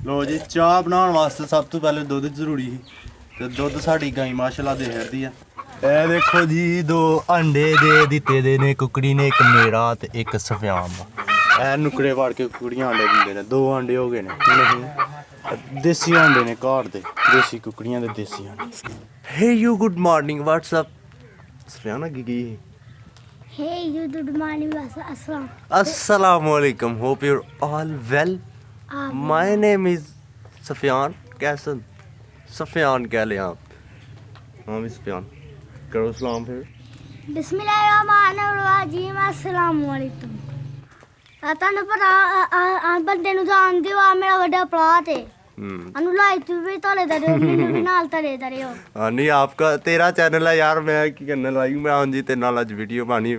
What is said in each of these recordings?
लो जी चाह बनाने वास्ते सब तो पहले दुध जरूरी ही ते दुध साडी गाई माशाल्लाह दे छड़दी है। ए देखो जी दो अंडे दे दिते दे ने कुकड़ी ने, एक मेरा ते एक सफियान दा। ए नुकड़े वाड़ के कुकड़ियां अंडे दिंदे ने, 2 अंडे हो गए ने। नहीं देसी अंडे ने घर दे, देसी कुकड़ियां दे देसी अंडे। Hey you good morning what's up Sufiyan अगे गई। Hey, you good morning, Aslam. अस्सलामु अलैकुम, hope you all well. My name is Sufiyan कैसन, सफियान कह ले आप। हाँ भी सफियान करो सलाम फिर। बिस्मिल्लाहिर्रहमानिर्रहीम अस्सलाम वालेकुम। ਤੁਹਾਨੂੰ ਪਤਾ ਬੰਦੇ ਨੂੰ ਜਾਣਦੇ ਹੋ, ਆ ਮੇਰਾ ਵੱਡਾ ਭਰਾ ਤੇ ਅਨੂ ਲਾਈਕ ਵੀ ਤਲੇ ਦਾ ਦਿਓ, ਮੈਨੂੰ ਵੀ ਨਾਲ ਤਲੇ ਦਾ ਦਿਓ। हाँ नहीं आपका तेरा चैनल है यार, मैं की करने लाई मैं हाँ जी तेरे नाल अज वीडियो पानी।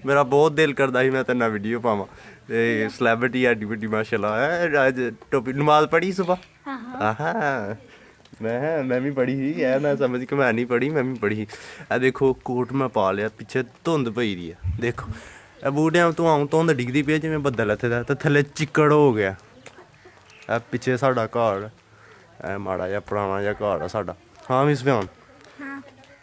मेरा बहुत दिल करता ही मैं तेरे नाल वीडियो पावां। ते सैलेब्रिटी एडी बड़ी माशाल्लाह है। आज टोपी नमाज पढ़ी सुबह। हाँ मैं भी पढ़ी ही है, मैं समझ के मैं नहीं पढ़ी, मैं भी पढ़ी। ए देखो कोट मैं पा लिया, पिछे धुंध पई रही है। देखो ए बूटियां तो आऊँ धुंध डिगदी पई जिवें बदल इत्थे दा, ते थल्ले चिक्कड़ हो गया। ए पिछे साडा घर ए माड़ा जिहा पुराना जिहा घर आ साडा। हाँ भी सफियान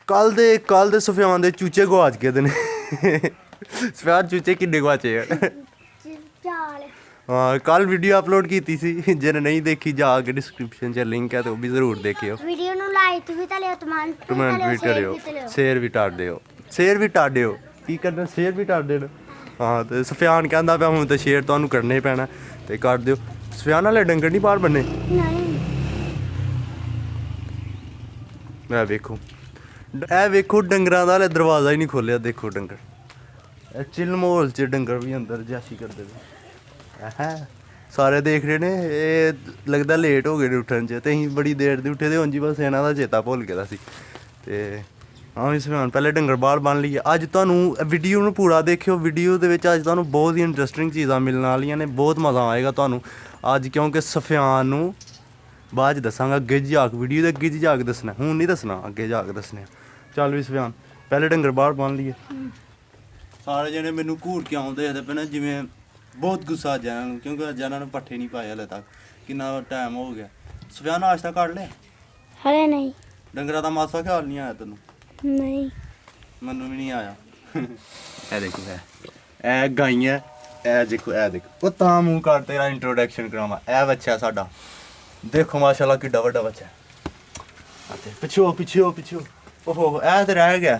कल दे सफियान दे चूचे गवाच गए ने। सफियान चूचे किन्ने गवाचे है? हाँ कल वीडियो अपलोड की थी, जिन्हें नहीं देखी जाके डिस्क्रिप्शन च लिंक है तो वो भी जरूर देखियो। ਵੀਡੀਓ ਨੂੰ ਲਾਈਕ ਵੀ ਤਲੇ कमेंट भी करियो, शेयर भी टाड़ दियो, शेयर भी टाड़ दियो। की करना शेयर भी टाड़ देना। हाँ तो सफियान कहता पिया हूँ तो शेयर तुहानू करना ही पैना तो कर दियो। सफियान वाले डंगर नहीं बाहर बने। ਨਹੀਂ मैं वेखो ए वेखो डंगरां दा हले दरवाज़ा ही नहीं खोलिया। देखो डंगर चिल माहौल च डंगर भी अंदर जाशी करदे पे। है सारे देख रहे ने, ये लगदा लेट हो गए ने उठन च, ते असीं बड़ी देर दे उठे दे हों जी, बस इन्हां दा चेता भुल गेदा सी। ते हाँ भी सफियान पहले डंगर बाहर बन लीए। अज तुहानू वीडियो नू पूरा देखियो, वीडियो दे विच अज तुहानू बहुत ही इंटरस्टिंग चीज़ां मिलण वालियां ने, बहुत मज़ा आएगा तुहानू अज, क्योंकि सफियान नू बाद दसांगा अगे जाके, वीडियो दे अगे जाके दसना, हूँ नहीं दसना, अगे जाके दसने। चल भी सफियान पहले डंगर बाहर बन लीए। सारे जने मैनू घूर के आउंदे देखदे पे ने जिवें बहुत गुस्सा अज इन्हां नूं, क्योंकि अज इन्हां ने पट्ठे नहीं पाए हले तक। किन्ना टाइम हो गया। सफियान नाश्ता कर ले। ਹਲੇ ਨਹੀਂ डंगरा दा मासा ख्याल नहीं आया तेनू? ਨਹੀਂ मैनू भी नहीं आया। ए देखो ए गाइयां, ए देखो ओ तां मूंह कर तेरा इंट्रोडक्शन करावां। ए बच्चा साडा देखो माशाल्लाह किड्डा वड्डा बच्चा है। पिछो ओहो ए ते रह गया।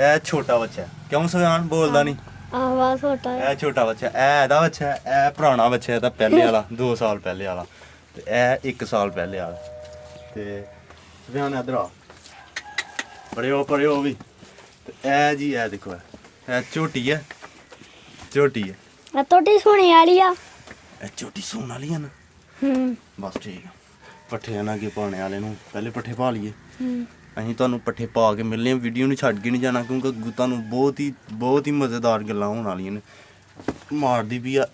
ए छोटा बच्चा है। क्यों सफियान बोलदा नहीं? ਆਵਾਜ਼ ਛੋਟਾ ਹੈ। ए छोटा बच्चा ए दा बच्चा है, ए पुराना बच्चा है, पहले वाला 2 साल पहले वाला, ते ए 1 साल पहले वाला। ते सफियान इधर आ, परे हो भी। ते ए जी ए देखो ए झोटी है। ਆ ਤੁਹਾਡੀ ਸੁਣੀ ਵਾਲੀ ਆ। ए झोटी सून वाली है ना। बस ठीक है। पट्ठे ना अगे पाने वाले नूं पहले पट्ठे पा लीए। ਅਸੀਂ ਤੁਹਾਨੂੰ ਪੱਠੇ ਪਾ ਕੇ ਮਿਲਨੇ, ਵੀਡੀਓ ਨੂੰ ਛੱਡ ਕੇ ਨਹੀਂ ਜਾਣਾ, ਕਿਉਂਕਿ ਤੁਹਾਨੂੰ ਬਹੁਤ ਹੀ ਮਜ਼ੇਦਾਰ ਗੱਲਾਂ ਹੋਣ ਵਾਲੀਆਂ ਨੇ। ਮਾਰਦੀ ਵੀ ਆ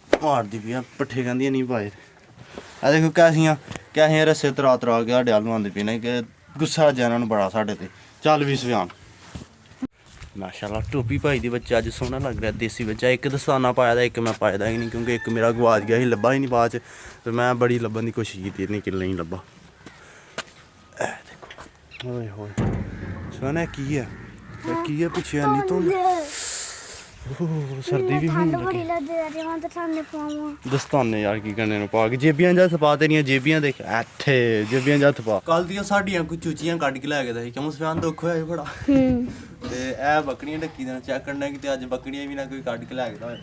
ਪੱਠੇ ਕਹਿੰਦੀਆਂ ਨਹੀਂ ਪਾਏ। ਆ ਦੇਖੋ ਕੈਸੀਆਂ ਰਸੇ ਤਰਾ ਕੇ ਸਾਡੇ ਵੱਲ ਨੂੰ ਆਉਂਦੇ ਪਏ ਨੇ, ਕਿ ਗੁੱਸਾ ਜਿਹਾ ਇਹਨਾਂ ਨੂੰ ਬੜਾ ਸਾਡੇ ਤੇ। ਚੱਲ ਵੀ ਸਫਿਆਨ ਮਾਸ਼ਾਅੱਲਾ ਟੋਪੀ ਭਾਈ ਦੀ ਬੱਚਾ ਅੱਜ ਸੋਹਣਾ ਲੱਗ ਰਿਹਾ, ਦੇਸੀ ਬੱਚਾ। ਇੱਕ ਦਸਤਾਨਾ ਪਾਇਆ ਦਾ, ਇੱਕ ਮੈਂ ਪਾਇਆ ਦਾ ਹੀ ਨਹੀਂ, ਕਿਉਂਕਿ ਇੱਕ ਮੇਰਾ ਗਵਾਚ ਗਿਆ ਸੀ, ਲੱਭਾ ਹੀ ਨਹੀਂ ਬਾਅਦ 'ਚ, ਤੇ ਮੈਂ ਬੜੀ ਲੱਭਣ ਦੀ ਕੋਸ਼ਿਸ਼ ਕੀਤੀ ਨਹੀਂ, ਕਿੱਲੇ ਨਹੀਂ ਲੱਭਾ। ਓਏ ਹੋਏ ਸੋਹਣਾ ਕੀ ਹੈ ਪੁੱਛਿਆ ਨਹੀਂ ਤੂੰ? ਸਰਦੀ ਵੀ ਹੋਣ ਲੱਗੀ। ਦਸਤਾਨੇ ਯਾਰ ਕੀ ਕਰਨੇ ਨੂੰ ਪਾ ਕੇ, ਜੇਬੀਆਂ ਜਾਂ ਥਪਾ ਤੇਰੀਆਂ ਜੇਬੀਆਂ ਦੇਖ ਇੱਥੇ, ਜੇਬੀਆਂ ਜਾਂ ਥਪਾ। ਕੱਲ ਦੀਆਂ ਸਾਡੀਆਂ ਕੋਈ ਚੂਚੀਆਂ ਕੱਢ ਕੇ ਲੈ ਗਿਆ ਸੀ, ਕਿਉਂ ਸਫਿਆਨ ਦੁੱਖ ਹੋਇਆ ਬੜਾ। ਤੇ ਇਹ ਬੱਕਰੀਆਂ ਢੱਕੀ ਦੇਣਾ ਚੈੱਕ ਕਰਨਾ ਕਿ ਅੱਜ ਬੱਕਰੀਆਂ ਵੀ ਨਾ ਕੋਈ ਕੱਢ ਕੇ ਲੈ ਗਿਆ ਹੋਏ।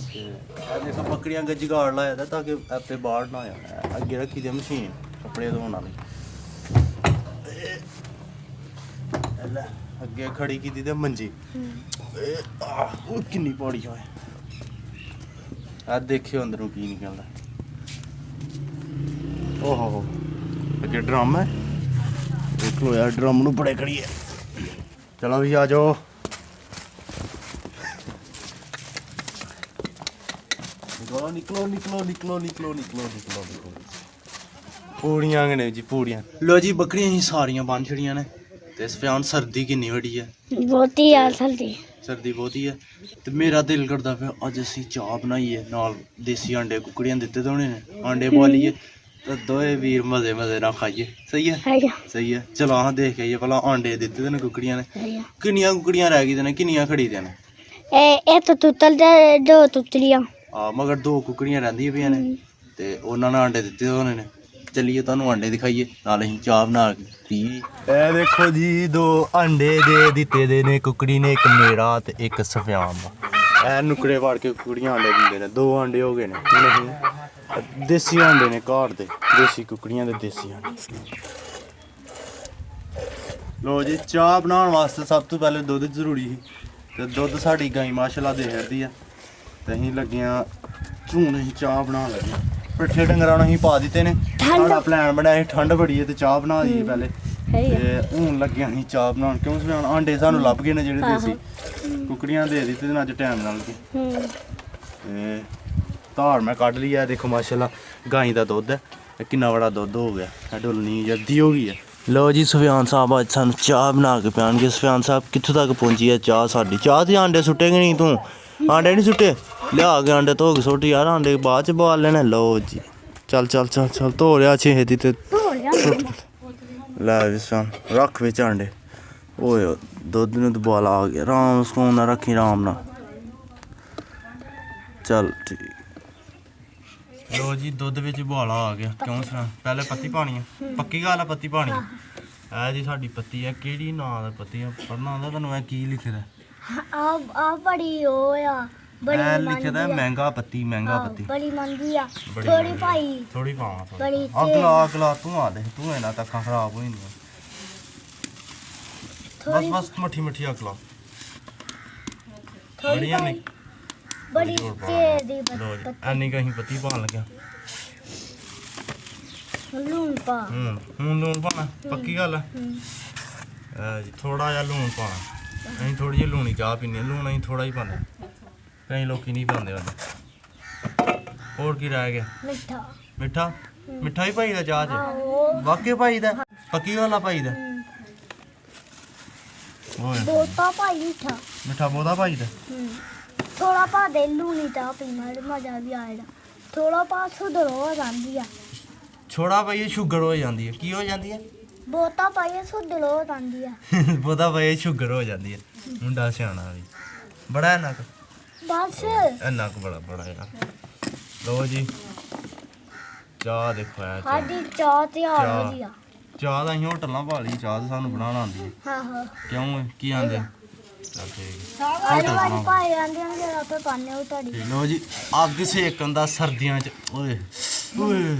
ਤੇ ਇਹ ਦੇਖੋ ਬੱਕਰੀਆਂ ਅੱਗੇ ਜਗਾੜ ਲਾਇਆ ਦਾ ਤਾਂ ਕਿ ਆਪੇ ਬਾਹਰ ਨਾ ਆਇਆ। ਅੱਗੇ ਰੱਖੀ ਦੀ ਮਸ਼ੀਨ ਕੱਪੜੇ ਧੋਣ ਵਾਲੀ, ਅੱਗੇ ਖੜੀ ਕੀਤੀ ਤੇ ਮੰਜੀ। ਉਹ ਕਿੰਨੀ ਪੌੜੀ ਹੋਏ ਆ, ਦੇਖਿਓ ਅੰਦਰੋਂ ਕੀ ਨਿਕਲਦਾ। ਓਹੋ ਅੱਗੇ ਡਰਮ ਹੈ, ਦੇਖ ਲੋ ਯਾਰ ਡਰਮ ਨੂੰ ਬੜੇ ਖੜੀਏ। ਚਲੋ ਵੀ ਆ ਜਾਓ। ਨਿਕਲੋ ਪੂੜੀਆਂ ਨੇ ਜੀ, ਪੂੜੀਆਂ। ਲੋ ਜੀ ਬੱਕਰੀਆਂ ਹੀ ਸਾਰੀਆਂ ਬੰਨ ਛੜੀਆਂ ਨੇ। ਤੇ ਸਫਿਆਨ ਸਰਦੀ ਕਿੰਨੀ ਵੱਡੀ ਹੈ, ਬਹੁਤੀ ਆ ਸਰਦੀ ਬਹੁਤੀ ਹੈ। ਤੇ ਮੇਰਾ ਦਿਲ ਕਰਦਾ ਪਿਆ ਅੱਜ ਅਸੀਂ ਚਾਹ ਬਣਾਈਏ, ਨਾਲ ਦੇਸੀ ਆਂਡੇ ਕੁਕੜੀਆਂ ਦਿੱਤੇ ਤਾਂ ਉਹਨੇ ਨੇ, ਆਂਡੇ ਪਾ ਲਈਏ ਤੇ ਦੋਏ ਵੀਰ ਮਜ਼ੇ ਮਜ਼ੇ ਨਾਲ ਖਾਈਏ। ਸਹੀ ਹੈ ਹੈਗਾ ਸਹੀ ਹੈ। ਚਲੋ ਆਹ ਦੇਖ ਕੇ ਆਈਏ ਭਲਾ ਆਂਡੇ ਦਿੱਤੇ ਨੇ ਕੁਕੜੀਆਂ ਨੇ, ਹੈਗਾ ਕਿੰਨੀਆਂ ਕੁਕੜੀਆਂ ਰਹਿ ਗਈਆਂ ਨੇ, ਕਿੰਨੀਆਂ ਖੜੀਆਂ ਨੇ? ਇਹ ਤਾਂ ਤੁੱਤਲ ਦੇ ਦੋ ਤੁੱਤਲੀਆਂ ਆ ਮਗਰ 2 ਕੁਕੜੀਆਂ ਰਹਿੰਦੀਆਂ ਪਈਆਂ ਨੇ ਤੇ ਉਹਨਾਂ ਨੇ ਆਂਡੇ ਦਿੱਤੇ ਹੋਣੇ ਨੇ। ਚੱਲੀਏ ਤੁਹਾਨੂੰ ਆਂਡੇ ਦਿਖਾਈਏ, ਨਾਲ ਅਸੀਂ ਚਾਹ ਬਣਾ ਕੇ ਪੀਏ। ਇਹ ਦੇਖੋ ਜੀ 2 ਆਂਡੇ ਦੇ ਦਿੱਤੇ ਦੇ ਨੇ ਕੁਕੜੀ ਨੇ, ਇੱਕ ਮੇਰਾ ਤੇ ਇੱਕ ਸਫਿਆਨ ਦਾ। ਇਹ ਨੁਕੜੇ ਵਾੜ ਕੇ ਕੁਕੜੀਆਂ ਆਂਡੇ ਦਿੰਦੇ ਨੇ। 2 ਆਂਡੇ ਹੋ ਗਏ ਨੇ। ਨਹੀਂ ਦੇਸੀ ਆਂਡੇ ਨੇ, ਘਰ ਦੇ ਦੇਸੀ ਕੁਕੜੀਆਂ ਦੇ ਦੇਸੀ ਆਂਡੇ। ਲੋ ਜੀ ਚਾਹ ਬਣਾਉਣ ਵਾਸਤੇ ਸਭ ਤੋਂ ਪਹਿਲੇ ਦੁੱਧ ਜ਼ਰੂਰੀ ਸੀ ਤੇ ਦੁੱਧ ਸਾਡੀ ਗਾਈ ਮਾਸ਼ਾਅੱਲਾ ਦੇ ਹੜਦੀ ਆ ਤੇ ਅਸੀਂ ਲੱਗਿਆ ਝੂਣ ਅਸੀਂ ਚਾਹ ਬਣਾਉਣ ਲੱਗੇ। ਪਿੱਠੇ ਡੰਗਰਾਂ ਨੂੰ ਅਸੀਂ ਪਾ ਦਿੱਤੇ ਨੇ। ਸਾਡਾ ਪਲਾਨ ਬਣਾਇਆ ਸੀ ਠੰਡ ਬੜੀ ਹੈ ਤੇ ਚਾਹ ਬਣਾ ਦਈਏ ਪਹਿਲੇ ਤੇ ਹੁਣ ਲੱਗਿਆ ਅਸੀਂ ਚਾਹ ਬਣਾਉਣ ਕਿਉਂਕਿ ਹੁਣ ਆਂਡੇ ਸਾਨੂੰ ਲੱਭ ਗਏ ਨੇ ਜਿਹੜੇ ਦੇਸੀ ਕੁਕੜੀਆਂ ਦੇ ਦਿੱਤੇ ਤੇ ਅੱਜ ਟਾਈਮ ਨਾਲ ਕੇ ਤੇ ਧਾਰ ਮੈਂ ਕੱਢ ਲਈ ਆ। ਦੇਖੋ ਮਾਸ਼ਾਅੱਲਾ ਗਾਈ ਦਾ ਦੁੱਧ ਹੈ। ਇਹ ਕਿੰਨਾ ਬੜਾ ਦੁੱਧ ਹੋ ਗਿਆ। ਢੁੱਲਣੀ ਜਲਦੀ ਹੋ ਗਈ ਹੈ। ਲੋ ਜੀ ਸੁਫਿਆਨ ਸਾਹਿਬ ਅੱਜ ਸਾਨੂੰ ਚਾਹ ਬਣਾ ਕੇ ਪਿਆਣਗੇ। ਸੁਫਿਆਨ ਸਾਹਿਬ ਕਿੱਥੋਂ ਤੱਕ ਪਹੁੰਚੀ ਹੈ ਚਾਹ ਸਾਡੀ? ਚਾਹ ਤੇ ਆਂਡੇ ਸੁੱਟੇਗੇ ਨਹੀਂ ਤੂੰ? ਆਂਡੇ ਨਹੀਂ ਸੁੱਟੇ? ਲਿਆ ਕੇ ਆਂਡੇ ਧੋ ਕੇ ਸੁੱਟ ਯਾਰ, ਆਂਡੇ ਬਾਅਦ ਚ ਬਾਲ ਲੈਣੇ। ਲਓ ਜੀ ਚੱਲ ਚੱਲ ਚੱਲ ਚੱਲ ਧੋ ਲਿਆ ਛੇਤੀ ਤੇ ਲੈ ਵੀ ਸੁਣ ਰੱਖ ਵਿੱਚ ਆਂਡੇ। ਓਏ ਦੁੱਧ ਨੂੰ ਦੁਬਾਲਾ ਆ ਗਿਆ। ਆਰਾਮ ਸਕੂਨ ਨਾਲ ਰੱਖੀ, ਆਰਾਮ ਨਾਲ। ਚੱਲ ਠੀਕ। ਲੋ ਜੀ ਦੁੱਧ ਵਿੱਚ ਉਬਾਲਾ ਆ ਗਿਆ। ਕਿਉਂ ਸੁਣਾ ਪਹਿਲੇ ਪੱਤੀ ਪਾਣੀ ਆ, ਪੱਕੀ ਗੱਲ ਆ ਪੱਤੀ ਪਾਣੀ ਆ। ਇਹ ਜੀ ਸਾਡੀ ਪੱਤੀ ਆ। ਕਿਹੜੀ ਨਾਂ ਦਾ ਪੱਤੀ ਆ ਪੜਨਾ ਆਉਂਦਾ ਤੁਹਾਨੂੰ? ਇਹ ਕੀ ਲਿਖਦਾ? ਆ ਬੜੀ ਉਹ ਆ ਬੜੀ ਲਿਖਦਾ ਮਹਿੰਗਾ ਪੱਤੀ, ਮਹਿੰਗਾ ਪੱਤੀ ਬੜੀ ਮੰਗੀ ਆ। ਥੋੜੀ ਭਾਈ ਥੋੜੀ ਪਾਵਾਂ ਬੜੀ ਅਗਲਾ ਅਗਲਾ ਤੂੰ ਆ ਦੇ ਤੂੰ ਇਹਨਾਂ ਤੱਕ ਖਰਾਬ ਹੋਈ ਨਹੀਂ। ਬਸ ਬਸ ਮੱਠੀ ਮੱਠੀ ਅਗਲਾ ਬੜੀਆਂ ਨੇ ਬੜੀ ਤੇਜ਼ ਦੀ ਪੱਤੀ। ਐਨੀ ਕਹੀਂ ਪੱਤੀ ਪਾਣ ਲੱਗਿਆ। ਲੂਣ ਪਾ ਹੁਣ ਲੂਣ ਪਾਣਾ ਪੱਕੀ ਗੱਲ ਹੈ। ਜੀ ਥੋੜਾ ਜਿਹਾ ਲੂਣ ਪਾਣਾ। ਅਸੀਂ ਥੋੜੀ ਜਿਹੀ ਲੂਣੀ ਚਾਹ ਪੀਂਦੇ ਹਾਂ। ਲੂਣ ਅਸੀਂ ਥੋੜਾ ਹੀ ਪਾਉਂਦੇ, ਕਈ ਲੋਕੀ ਨਹੀਂ ਪਾਉਂਦੇ ਉਹਦੇ। ਹੋਰ ਕੀ ਰਹਿ ਗਿਆ? ਮਿੱਠਾ ਮਿੱਠਾ ਮਿੱਠਾ ਹੀ ਪਾਈਦਾ ਚਾਹ 'ਚ? ਵਾਕਈ ਪਾਈਦਾ? ਪੱਕੀ ਗੱਲ ਆ ਪਾਈਦਾ? ਓਏ ਬਹੁਤਾ ਪਾਈ ਮਿੱਠਾ। ਮਿੱਠਾ ਬਹੁਤਾ ਪਾਈਦਾ? ਥੋੜਾ ਪਾ ਦੇ ਲੂਣੀ ਚਾਹ ਪੀਣਾ ਮਜ਼ਾ ਵੀ ਆਏਗਾ। ਥੋੜਾ ਪਾ ਸੁਧਰ ਹੋ ਜਾਂਦੀ ਆ। ਛੋੜਾ ਪਾਈਏ ਸ਼ੂਗਰ ਹੋ ਜਾਂਦੀ ਹੈ। ਕੀ ਹੋ ਜਾਂਦੀ ਹੈ? ਬਹੁਤਾ ਪਾਈਏ ਸੁਧਰ ਹੋ ਜਾਂਦੀ ਆ। ਬਹੁਤਾ ਪਾਈਏ ਸ਼ੂਗਰ ਹੋ ਜਾਂਦੀ ਹੈ। ਮੁੰਡਾ ਸਿਆਣਾ ਵੀ ਬੜਾ ਨੱਕ ਬਸ ਨੱਕ ਬੜਾ ਬੜਾ ਯਾਰ। ਲੋ ਜੀ ਚਾਹ ਦੇਖੋ ਯਾਰ। ਸਾਡੀ ਚਾਹ ਤਿਆਰ ਹੋ ਗਈ ਆ। ਚਾਹ ਦਾ ਅਸੀਂ ਹੋਟਲਾਂ ਪਾ ਲਈ। ਚਾਹ ਤਾਂ ਸਾਨੂੰ ਬਣਾਉਣਾ ਆਉਂਦੀ ਹੈ। ਹਾਂ ਹਾਂ ਕਿਉਂ ਕੀ ਆਂਦੇ? ਚੱਲ ਠੀਕ ਆਲੇ ਵਾਲੀ ਪਾਈ ਜਾਂਦੇ ਨੇ ਜਿਹੜਾ ਆਪੇ ਪਾਣੇ ਉਹ ਤੁਹਾਡੀ। ਲੋ ਜੀ ਅੱਗ ਸੇਕਣ ਦਾ ਸਰਦੀਆਂ 'ਚ। ਓਏ ਓਏ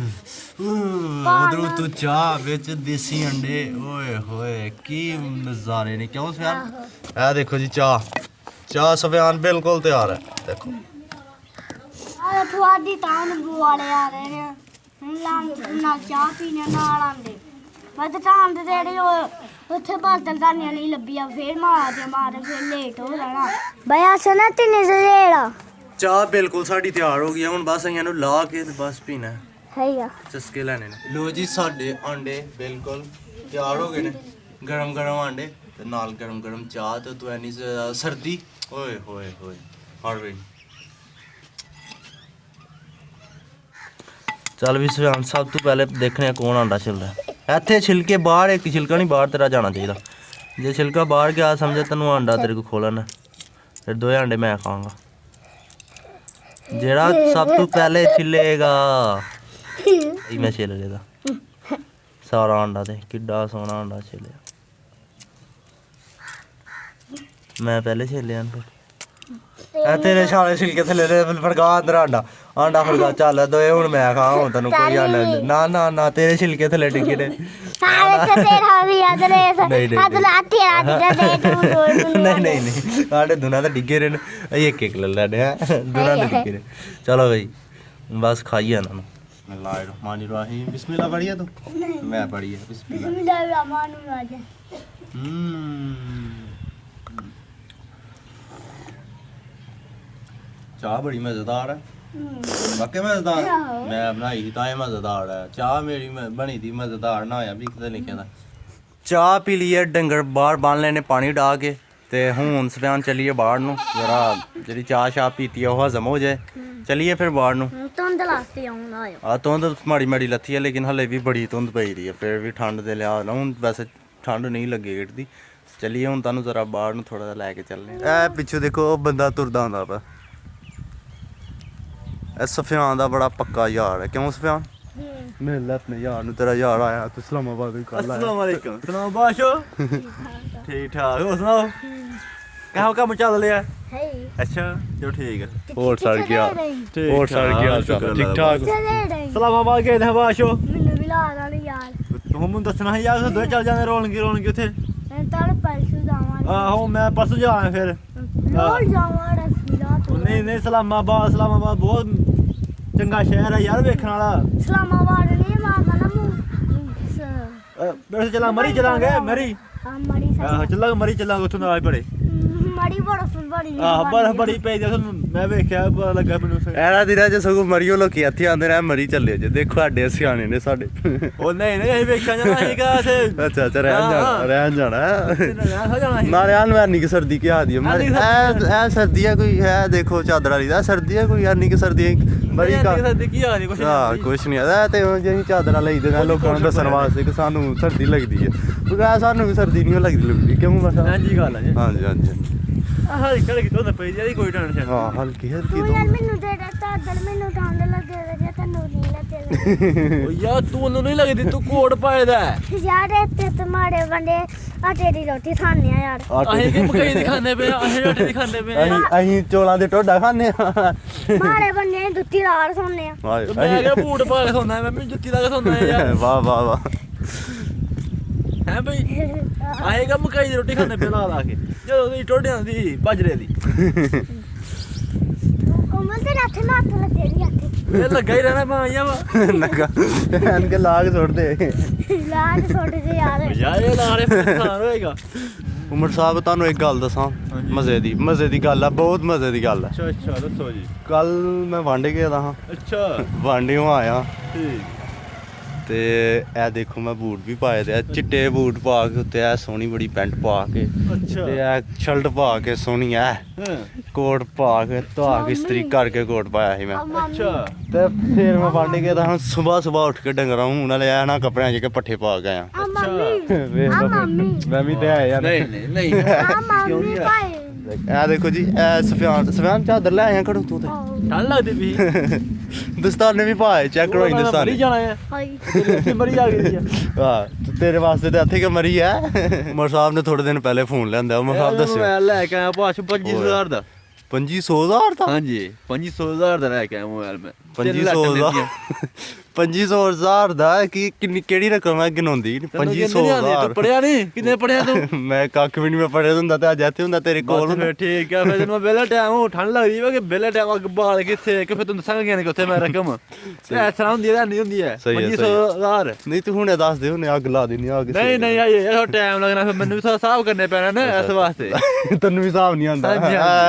ਉਧਰੋਂ ਤੂੰ ਚਾਹ ਵਿੱਚ ਦੇਸੀ ਅੰਡੇ। ਓਏ ਹੋਏ ਕੀ ਨਜ਼ਾਰੇ ਨੇ। ਕਿਉਂ ਸਫਿਆਨ? ਇਹ ਦੇਖੋ ਜੀ ਚਾਹ ਸਫਿਆਨ ਬਿਲਕੁਲ ਤਿਆਰ ਹੈ। ਦੇਖੋ ਆ ਤੁਹਾਡੀ ਤਾਂ ਵਾਲੇ ਆ ਰਹੇ ਨੇ ਨਾਲ ਚਾਹ ਪੀਣੇ ਨਾਲ ਆਂਦੇ। ਮੈਂ ਤਾਂ ਆਂਦੇ ਜਿਹੜੇ ਉੱਥੇ ਬਾਦਲਦਾਨੀਆਂ ਨਹੀਂ ਲੱਭੀਆਂ। ਫੇਰ ਮਾਰ ਫਿਰ ਲੇਟ ਹੋ ਜਾਣਾ। ਬਈ ਅਸਨਾ ਤਿੰਨੇ ਜਿਹੜਾ ਚਾਹ ਬਿਲਕੁਲ ਸਾਡੀ ਤਿਆਰ ਹੋ ਗਈ ਹੈ। ਹੁਣ ਬਸ ਇਹਨਾਂ ਨੂੰ ਲਾ ਕੇ ਤੇ ਬਸ ਪੀਣਾ ਹੈਗਾ। ਚਸਕੇ ਲੈਣੇ ਨੇ। ਲੋ ਜੀ ਸਾਡੇ ਆਂਡੇ ਬਿਲਕੁਲ ਤਿਆਰ ਹੋ ਗਏ ਨੇ। ਗਰਮ ਗਰਮ ਆਂਡੇ ਤੇ ਨਾਲ ਗਰਮ ਗਰਮ ਚਾਹ ਤੇ ਤੂੰ ਐਨੀ ਸਰਦੀ। ਓਏ ਹੋਏ ਹੋਏ ਹਰ ਵੇ। ਚੱਲ ਵੀ ਸਭ ਤੋਂ ਪਹਿਲੇ ਦੇਖਣੇ ਆ ਕੌਣ ਆਂਡਾ ਛਿਲਦਾ। ਇੱਥੇ ਛਿਲਕੇ ਬਾਹਰ, ਇੱਕ ਛਿਲਕਾ ਨਹੀਂ ਬਾਹਰ ਤੇਰਾ ਜਾਣਾ ਚਾਹੀਦਾ। ਜੇ ਛਿਲਕਾ ਬਾਹਰ ਗਿਆ ਸਮਝੇ ਤੈਨੂੰ ਆਂਡਾ ਤੇਰੇ ਕੋਲ ਖੋਲਣਾ। ਫਿਰ 2 ਆਂਡੇ ਮੈਂ ਖਾਵਾਂਗਾ। ਜਿਹੜਾ ਸਭ ਤੋਂ ਪਹਿਲੇ ਛਿਲੇਗਾ ਇਹ ਮੈਂ ਛਿਲ ਲੇਗਾ ਸਾਰਾ ਆਂਡਾ। ਤੇ ਕਿੱਡਾ ਸੋਹਣਾ ਆਂਡਾ ਛਿਲਿਆ। ਮੈਂ ਪਹਿਲੇ ਛਿਲਿਆ। ਫਿਰ ਤੇਰੇ ਛਾਲੇ ਛਿਲਕੇ ਥੱਲੇ ਫੜਗਾ ਅੰਦਰ ਆਂਡਾ ਫੜਗਾ। ਚੱਲ ਦੋਏ ਹੁਣ ਮੈਂ ਖਾਂ। ਹੁਣ ਤੈਨੂੰ ਕੋਈ ਆਂਡਾ ਨਾ ਨਾ ਨਾ ਤੇਰੇ ਛਿਲਕੇ ਥੱਲੇ ਡਿੱਗੇ ਨੇ। ਨਹੀਂ ਨਹੀਂ ਸਾਡੇ ਦੋਨਾਂ ਤਾਂ ਡਿੱਗੇ ਰਹੇ ਨੇ। ਅਸੀਂ ਇੱਕ ਇੱਕ ਲੈ ਲੈਣੇ ਆ। ਦੋਨਾਂ ਦੇ ਡਿੱਗੇ ਨੇ। ਚਲੋ ਬਈ ਬਸ ਖਾਈਏ ਇਹਨਾਂ ਨੂੰ। ਬਿਸਮਿल्लाह-र-रहमान-र-रहीम। बिस्मिल्लाह पढ़ी है तू? मैं पढ़ी है बिस्मिल्लाह। चाह बड़ी मज़ेदार है। वाकई मज़ेदार। मैं बनाई थी तां मज़ेदार है। चाह मेरी बनी थी मज़ेदार ना होया भी किते लिखे दा। चाह पी ली है। डंगर बाहर बांध लेने पानी डा के ਤੇ ਹੁਣ ਸਫਿਆਨ ਚੱਲੀਏ ਬਾਹਰ ਨੂੰ, ਜਰਾ ਜਿਹੜੀ ਚਾਹ ਪੀਤੀ ਆ ਉਹ ਹਜ਼ਮ ਹੋ ਜਾਏ। ਚੱਲੀਏ ਫਿਰ ਬਾਹਰ ਨੂੰ। ਧੁੰਦ ਲਾਸਤੇ ਆਉਣਾ ਆਇਓ। ਆ ਧੁੰਦ ਮਾੜੀ ਮਾੜੀ ਲੱਥੀ ਹੈ, ਲੇਕਿਨ ਹਲੇ ਵੀ ਬੜੀ ਧੁੰਦ ਪਈ ਰਹੀ ਹੈ। ਫਿਰ ਵੀ ਠੰਡ ਦੇ ਲਿਆ ਨਾ, ਹੁਣ ਵੈਸੇ ਠੰਡ ਨਹੀਂ ਲੱਗੀ ਗਿਰਦੀ। ਚੱਲੀਏ ਹੁਣ ਤੁਹਾਨੂੰ ਜ਼ਰਾ ਬਾਹਰ ਨੂੰ ਥੋੜਾ ਜਿਹਾ ਲੈ ਕੇ ਚੱਲਦੇ। ਇਹ ਪਿੱਛੇ ਦੇਖੋ ਉਹ ਬੰਦਾ ਤੁਰਦਾ ਹੁੰਦਾ ਪਿਆ, ਇਹ ਸਫਿਆਨ ਦਾ ਬੜਾ ਪੱਕਾ ਯਾਰ ਹੈ। ਕਿਉਂ ਸਫਿਆਨ? ਮਿਲ ਲੈ ਆਪਣੇ ਯਾਰ ਨੂੰ, ਤੇਰਾ ਯਾਰ ਆਇਆ ਤੂੰ ਇਸਲਾਮਾਬਾਦ ਵੀ ਕੱਲ ਆਇਆ। अस्सलाम वालेकुम। सुनाओ बाशो। ठीक ठाक हो सुनाओ, कहाँ काम चल रहा है? ਹੈ अच्छा चलो ठीक है। ਹੋਰ ਸਰ ਕੀ ਹਾਲ? ठीक ਹੋਰ ਸਰ ਕੀ ਹਾਲ शुक्र ਚਾਲ? ਠੀਕ अल्लाह ਠਾਕ? ਚਲੇ ਰਹੀ इस्लामाबाद गए थे बाशो। ਮੈਨੂੰ ਵੀ ਲਾ ਦਾਂ ਯਾਰ। तू मैं दसना है यार, दो चल जाने रोलगे उथे। ਮੈਂ ਤਾਂ ਪਰਸੂ ਜਾਵਾਂਗੀ। आहो मैं परसों जाना फिर। ਰੋਜ਼ ਜਾਵਾਂ ਰਸਮੀਲਾ ਤੋਂ। नहीं नहीं इस्लामाबाद बहुत चंगा शहर है यार वेखण वाला। ਇਸਲਾਮਾਬਾਦ ਨਹੀਂ ਮਾਰਦਾ ਨਾ मेरे से चला मरी चलांगे मरी। ਹਾਂ ਮੜੀ चलांगे मरी चलांगे उथों नाल बड़े। ਮੜੀ ਬੜਾ ਬੜੀ बर्फ बड़ी पई दी मैं वेख्या, पता लगा मैनू। ਇਹਨਾਂ ਦਿਨਾਂ 'ਚ ਸਗੋਂ ਮਰੀਓ ਲੋਕੀ ਇੱਥੇ ਆਉਂਦੇ ਨੇ, ਮਰੀ ਚੱਲੇ ਜੇ। ਦੇਖੋ ਸਾਡੇ ਸਿਆਣੇ ਨੇ ਸਾਡੇ। ਉਹ ਨਹੀਂ ਨਹੀਂ ਅਸੀਂ ਵੇਖਿਆ ਜਾਣਾ ਸੀਗਾ ਇੱਥੇ। ਅੱਛਾ ਅੱਛਾ, ਰਹਿਣ ਜਾਣਾ ਹੋ ਜਾਣਾ ਸੀ। ਨਾਲੇ ਆਨ ਵਰਨੀ ਕਿ ਸਰਦੀ ਕੀ ਆਦੀ ਹੈ। ਇਹ ਸਰਦੀ ਹੈ ਕੋਈ ਹੈ, ਦੇਖੋ ਚਾਦਰ ਵਾਲੀ ਦਾ ਸਰਦੀ ਹੈ ਕੋਈ, ਯਾਨੀ ਕਿ ਸਰਦੀ ਬੜੀ ਨਹੀਂ ਸਰਦੀ ਕੀ ਆ ਰਹੀ ਕੁਛ ਹਾਂ ਕੁਛ ਨਹੀਂ ਆਦਾ। ਤੇ ਜੇ ਅਸੀਂ ਚਾਦਰਾਂ ਲਈਦੇ ਨੇ ਲੋਕਾਂ ਨੂੰ ਦੱਸਣ ਵਾਸਤੇ ਕਿ ਸਾਨੂੰ ਸਰਦੀ ਲੱਗਦੀ ਹੈ, ਕਿਉਂਕਿ ਸਾਨੂੰ ਵੀ ਸਰਦੀ ਨਹੀਂ ਲੱਗਦੀ ਕਿਉਂ ਬਸ। ਹਾਂਜੀ ਗੱਲ ਹੈ ਜੀ। ਹਾਂਜੀ ਹਾਂਜੀ ਆਹ ਕਿਹੜੀ ਤੋਂ ਪਈ ਜਿਹੜੀ ਕੋਈ ਟੈਨਸ਼ਨ। ਹਾਂ ਹਲਕੀ ਹਲਕੀ ਤੂੰ ਯਾਰ ਮੈਨੂੰ ਦੇ ਦੇ ਚਾਦਰ, ਮੈਨੂੰ ਠੰਡ ਲੱਗੇ ਜੇ ਤੈਨੂੰ ਨਹੀਂ ਲੱਗੇ। ਉਹ ਯਾਰ ਤੂੰ ਉਹਨੂੰ ਨਹੀਂ ਲੱਗਦੀ, ਤੂੰ ਕੋਟ ਪਾਏਦਾ। ਯਾਰ ਇੱਥੇ ਤੁਹਾਡੇ ਬੰਦੇ ਆਟੇ ਦੀ ਰੋਟੀ ਖਾਣੇ ਆ ਯਾਰ। ਅਸੀਂ ਕਿ ਮਕਈ ਦੀ ਖਾਂਦੇ ਪਏ, ਅਸੀਂ ਰੋਟੀ ਦੀ ਖਾਂਦੇ ਪਏ। ਅਸੀਂ ਚੋਲਾਂ ਦੇ ਟੋਡਾ ਖਾਂਦੇ ਆ। ਮਾੜੇ ਬੰਦੇ ਨੇ ਦੁੱਤੀ ਲਾਲ ਸੋਨੇ ਆ। ਮੈਂ ਕਿਹਾ ਬੂਟ ਪਾ ਕੇ ਸੌਂਦਾ, ਮੈਂ ਜੁੱਤੀ ਲਾ ਕੇ ਸੌਂਦਾ ਯਾਰ। ਵਾਹ ਵਾਹ ਵਾਹ। ਹੈ ਬਈ ਅਸੀਂ ਕਿ ਮਕਈ ਦੀ ਰੋਟੀ ਖਾਂਦੇ ਪਏ ਲਾ ਕੇ, ਜਦੋਂ ਦੀ ਟੋਡਿਆਂ ਦੀ ਬਾਜਰੇ ਦੀ। ਕੋਮਲ ਤੇ ਰੱਥ ਲੱਤ ਲੱਗੇ ਦੀ ਹੱਥ ਇਹ ਲੱਗਾ ਹੀ ਰਹਿਣਾ ਭਾਈਆ ਵਾ ਨਗਾ ਐਨਕ ਲਾਗ ਸੁੱਟ ਦੇ। ਲਾਲ ਛੋਟੇ ਜਿਹੇ ਯਾਰ। ਯਾਰ ਇਹ ਲਾਰੇ ਪਰੇਸ਼ਾਨ ਹੋਏਗਾ। ਉਮਰ ਸਾਹਿਬ ਤੁਹਾਨੂੰ ਇੱਕ ਗੱਲ ਦੱਸਾਂ, ਮਜ਼ੇ ਦੀ ਗੱਲ ਆ, ਬਹੁਤ ਮਜ਼ੇ ਦੀ ਗੱਲ ਆ। ਅੱਛਾ ਅੱਛਾ ਦੱਸੋ ਜੀ। ਕੱਲ ਮੈਂ ਵਾਂਡੇ ਗਿਆ ਦਾ ਹਾਂ, ਅੱਛਾ ਵਾਂਡਿਓਂ ਆਇਆ ਠੀਕ। ਤੇ ਇਹ ਦੇਖੋ ਮੈਂ ਬੂਟ ਵੀ ਪਾਏ ਤੇ ਇਹ ਚਿੱਟੇ ਬੂਟ ਪਾ ਕੇ ਉੱਤੇ ਇਹ ਸੋਹਣੀ ਬੜੀ ਪੈਂਟ ਪਾ ਕੇ ਅੱਛਾ ਤੇ ਇਹ ਸ਼ਰਟ ਪਾ ਕੇ ਸੋਹਣੀ ਐ ਕੋਟ ਪਾ ਕੇ ਧਵਾ ਕੇ ਇਸਤਰੀ ਕਰਕੇ ਕੋਟ ਪਾਇਆ ਸੀ ਮੈਂ। ਅੱਛਾ ਤੇ ਫਿਰ ਮੈਂ ਵਾਂਡੇ ਗਿਆ ਤਾਂ ਹੁਣ ਸਵੇਰ ਉੱਠ ਕੇ ਡੰਗਰਾਂ ਨੂੰ ਨਾਲੇ ਐ ਨਾ ਕੱਪੜਿਆਂ 'ਚ ਕੇ ਪੱਠੇ ਪਾ ਕੇ ਆਇਆ। ਆ ਮੰਮੀ ਵੇਖ ਆ ਮੰਮੀ ਮੈਂ ਵੀ ਤੇ ਆਇਆ ਨਹੀਂ ਨਹੀਂ ਨਹੀਂ ਆ ਮੰਮੀ ਭਾਈ। ਇਹ ਦੇਖੋ ਜੀ ਇਹ ਸਫਿਆਨ ਚਾਦਰ ਲੈ ਆਇਆ ਖੜੋ ਤੂੰ ਤੇ ਠੰਡ ਲੱਗਦੀ ਵੀ। ਦਸਤਾਨੇ ਵੀ ਪਾਏ ਚੈੱਕ ਕਰੋ ਮਰੀ ਦਸਤਾਨੇ। ਜਾਣਾ ਹੈ ਹਾਈ ਇੱਥੇ ਮਰੀ ਆ ਗਈ ਆ। ਹਾਂ ਤੇਰੇ ਵਾਸਤੇ ਤੇ ਇੱਥੇ ਕਿ ਮਰੀ ਐ। ਉਮਰ ਸਾਹਿਬ ਨੇ ਥੋੜੇ ਦਿਨ ਪਹਿਲੇ ਫੋਨ ਲਿਆਂਦਾ। ਉਮਰ ਸਾਹਿਬ ਦੱਸਿਓ ਮੋਬਾਈਲ ਲੈ ਕੇ ਆਇਆ ਭਾਸ਼ 25000 ਦਾ। 2500 ਦਾ ਹਾਂਜੀ 25000 ਦਾ ਲੈ ਕੇ ਆਇਆ ਮੋਬਾਈਲ ਮੈਂ। 2500 ਦਾ ਕਿੰਨੀ ਕਿਹੜੀ ਰਕਮ ਹੈ ਗਿਣਾਉਂਦੀ 2500 ਤੂੰ ਪੜਿਆ ਨਹੀਂ? ਕਿੰਨੇ ਪੜਿਆ ਤੂੰ? ਮੈਂ ਕੱਖ ਵੀ ਨਹੀਂ ਮੈਂ ਪੜਿਆ ਹੁੰਦਾ ਤੇ ਅੱਜ ਇੱਥੇ ਹੁੰਦਾ ਤੇਰੇ ਕੋਲ। ਫਿਰ ਠੀਕ ਆ, ਫਿਰ ਤੈਨੂੰ ਬੇਲਾ ਟਾਈਮ ਠੰਡ ਲੱਗਦੀ ਵਾ ਕਿ ਬੇਲਾ ਟਾਈਮ ਅੱਗ ਬਾਲ ਕਿੱਥੇ ਕਿ ਫਿਰ ਤੈਨੂੰ ਦੱਸਾਂਗਾ ਕਿ ਉੱਥੇ ਮੈਂ ਰਕਮ ਇਸ ਤਰ੍ਹਾਂ ਹੁੰਦੀ ਹੈ ਨਹੀਂ ਹੁੰਦੀ ਹੈ। 25000 ਨਹੀਂ ਤੂੰ ਹੁਣੇ ਦੱਸ ਦੇ, ਹੁਣੇ ਅੱਗ ਲਾ ਦੇਣੀ ਅੱਗ। ਨਹੀਂ ਨਹੀਂ ਆਏ ਟਾਈਮ ਲੱਗਣਾ, ਫਿਰ ਮੈਨੂੰ ਵੀ ਥੋੜਾ ਹਿਸਾਬ ਕਰਨੇ ਪੈਣਾ ਨਾ ਇਸ ਵਾਸਤੇ। ਤੈਨੂੰ ਵੀ ਹਿਸਾਬ ਨਹੀਂ ਆਉਂਦਾ।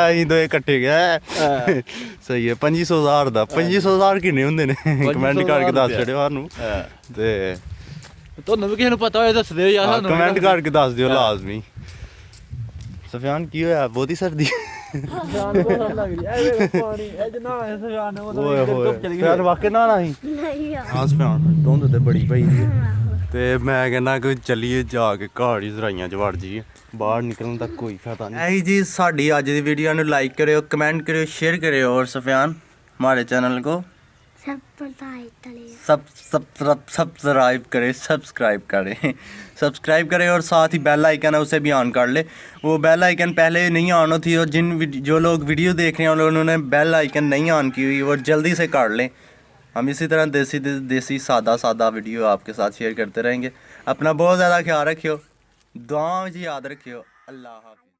ਅਸੀਂ ਦੋਏ ਇਕੱਠੇ ਗਏ। ਸਹੀ ਹੈ 25000 ਦਾ। 25000 ਕਿੰਨੇ ਹੁੰਦੇ ਨੇ ਕਮੈਂਟ ਕਰਕੇ ਦੱਸ ਛੜਿਓ ਸਾਨੂੰ। ਤੇ ਤੁਹਾਨੂੰ ਵੀ ਕਿਸੇ ਨੂੰ ਪਤਾ ਹੋਏ ਦੱਸ ਦਿਓ ਯਾਰ ਸਾਨੂੰ। ਕਮੈਂਟ ਕਰਕੇ ਦੱਸ ਦਿਓ ਲਾਜ਼ਮੀ। ਸਫਿਆਨ ਕੀ ਹੋਇਆ? ਬਹੁਤੀ ਸਰਦੀ। ਓਏ ਹੋਏ ਯਾਰ ਵਾਕੇ ਨਾ ਨਹੀਂ ਨਹੀਂ ਆ ਹਾਂ ਸਫਿਆਨ ਧੁੰਦ ਤੇ ਬੜੀ ਪਈ ਦੀ ਤੇ ਮੈਂ ਕਹਿੰਦਾ ਕਿ ਚੱਲੀਏ ਜਾ ਕੇ ਘਾੜ ਹੀ ਜ਼ਰਾਈਆਂ 'ਚ ਵੜ ਜਾਈਏ, ਬਾਹਰ ਨਿਕਲਣ ਦਾ ਕੋਈ ਫਾਇਦਾ ਨਹੀਂ। ਇਹੀ ਜੀ ਸਾਡੀ ਅੱਜ ਦੀ ਵੀਡੀਓ ਨੂੰ ਲਾਈਕ ਕਰਿਓ, कमेंट करियो, शेयर करियो और सफियान हमारे चैनल को सब्सक्राइब करें और साथ ही बेल आइकन है उसे भी ऑन कर ले। वो बेल आइकन पहले नहीं ऑन होती और जो लोग वीडियो देख रहे हैं उन्होंने बेल आइकन नहीं ऑन की हुई, वो जल्दी से कर लें। हम इसी तरह देसी सादा वीडियो आपके साथ शेयर करते रहेंगे। अपना बहुत ज़्यादा ख्याल रखियो, दुआओं में याद रखियो। अल्लाह हाफ़िज़।